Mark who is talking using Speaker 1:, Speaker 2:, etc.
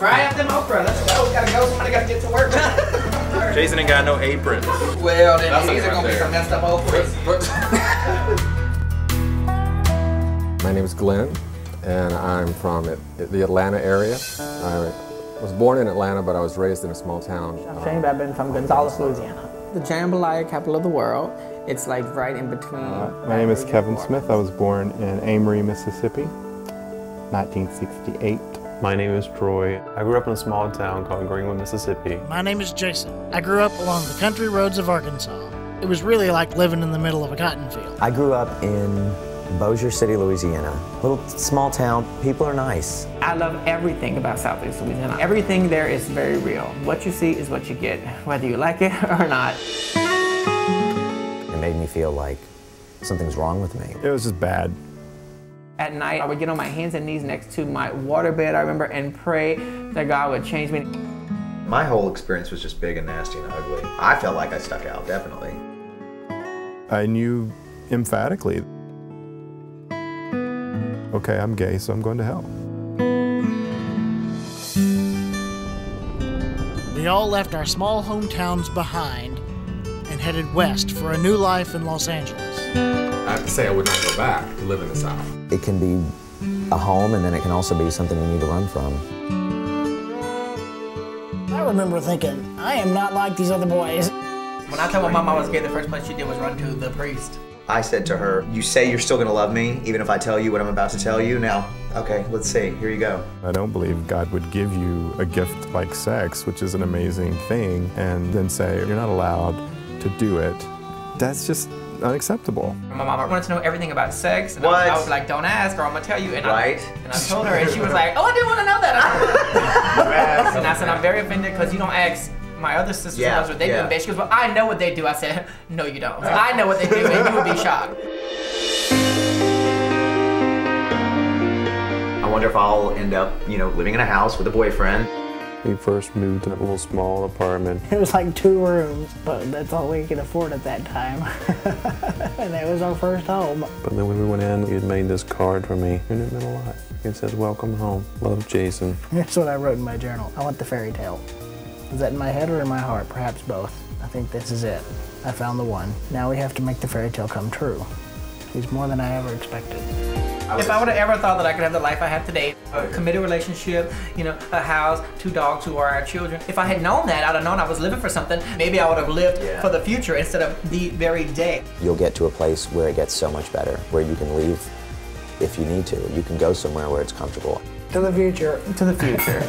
Speaker 1: Fry up them okra. Let's go. We gotta go. Somebody gotta get to work.
Speaker 2: Jason ain't got no aprons.
Speaker 1: Well, then these are gonna be some messed up okras.
Speaker 3: My name is Glenn, and I'm from the Atlanta area. I was born in Atlanta, but I was raised in a small town.
Speaker 4: I'm Shane Babin from Gonzales, Louisiana. The jambalaya capital of the world. It's like right in between.
Speaker 5: My name is Kevin Smith. I was born in Amory, Mississippi, 1968.
Speaker 6: My name is Troy. I grew up in a small town called Greenwood, Mississippi.
Speaker 7: My name is Jason. I grew up along the country roads of Arkansas. It was really like living in the middle of a cotton field.
Speaker 8: I grew up in Bossier City, Louisiana. Little small town, people are nice.
Speaker 4: I love everything about Southeast Louisiana. Everything there is very real. What you see is what you get, whether you like it or not.
Speaker 8: It made me feel like something's wrong with me.
Speaker 5: It was just bad.
Speaker 4: At night, I would get on my hands and knees next to my waterbed, I remember, and pray that God would change me.
Speaker 9: My whole experience was just big and nasty and ugly. I felt like I stuck out, definitely.
Speaker 5: I knew emphatically, okay, I'm gay, so I'm going to hell.
Speaker 7: We all left our small hometowns behind and headed west for a new life in Los Angeles.
Speaker 3: I have to say I would not go back to live in the South.
Speaker 8: It can be a home, and then it can also be something you need to run from.
Speaker 7: I remember thinking, I am not like these other boys.
Speaker 1: When I told my mom I was gay, the first place she did was run to the priest.
Speaker 9: I said to her, you say you're still gonna love me, even if I tell you what I'm about to tell you? Now, okay, let's see, here you go.
Speaker 5: I don't believe God would give you a gift like sex, which is an amazing thing, and then say you're not allowed to do it. That's just unacceptable.
Speaker 1: My mom wanted to know everything about sex, and
Speaker 9: What?
Speaker 1: I was like, don't ask or I'm gonna tell you. And
Speaker 9: Right.
Speaker 1: I told her, and she was like, oh, I didn't want to know that. And I said, I'm very offended because you don't ask my other sisters what they do in bed. She goes, well, I know what they do. I said, no, you don't. I know what they do, and you would be shocked.
Speaker 9: I wonder if I'll end up, living in a house with a boyfriend.
Speaker 6: We first moved to a little small apartment.
Speaker 4: It was like 2 rooms, but that's all we could afford at that time. And it was our first home.
Speaker 6: But then when we went in, he had made this card for me, and it meant a lot. It says, welcome home, love, Jason.
Speaker 4: That's what I wrote in my journal. I want the fairy tale. Is that in my head or in my heart? Perhaps both. I think this is it. I found the one. Now we have to make the fairy tale come true. He's more than I ever expected.
Speaker 1: If I would have ever thought that I could have the life I have today, a committed relationship, a house, 2 dogs who are our children. If I had known that, I'd have known I was living for something, maybe I would have lived for the future instead of the very day.
Speaker 8: You'll get to a place where it gets so much better, where you can leave if you need to. You can go somewhere where it's comfortable.
Speaker 4: To the future. To the future.